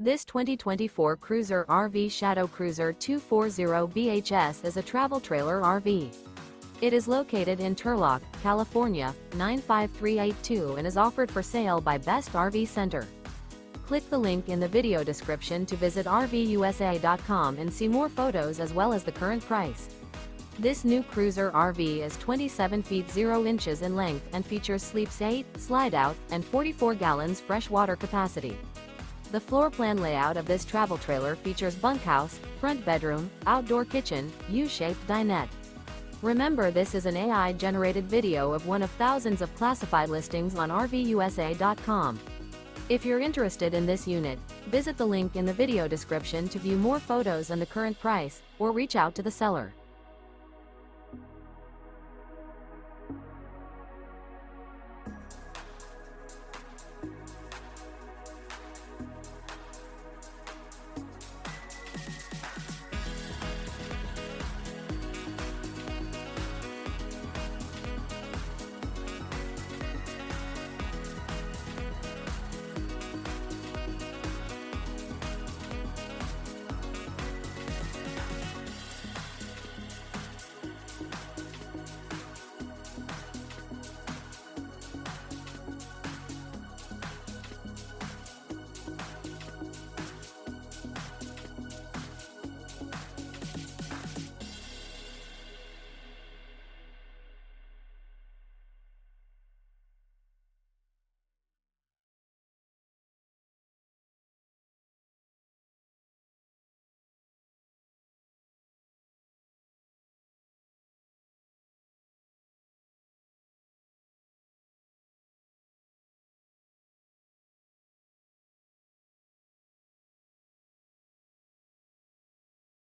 This 2024 Cruiser RV Shadow Cruiser 240 BHS is a travel trailer RV. It is located in Turlock, California, 95382 and is offered for sale by Best RV Center. Click the link in the video description to visit RVUSA.com and see more photos as well as the current price. This new Cruiser RV is 27 feet 0 inches in length and features sleeps 8, Slideout, and 44 gallons fresh water capacity. The floor plan layout of this travel trailer features bunkhouse, front bedroom, outdoor kitchen, U-shaped dinette. Remember, this is an AI-generated video of one of thousands of classified listings on RVUSA.com. If you're interested in this unit, visit the link in the video description to view more photos and the current price, or reach out to the seller.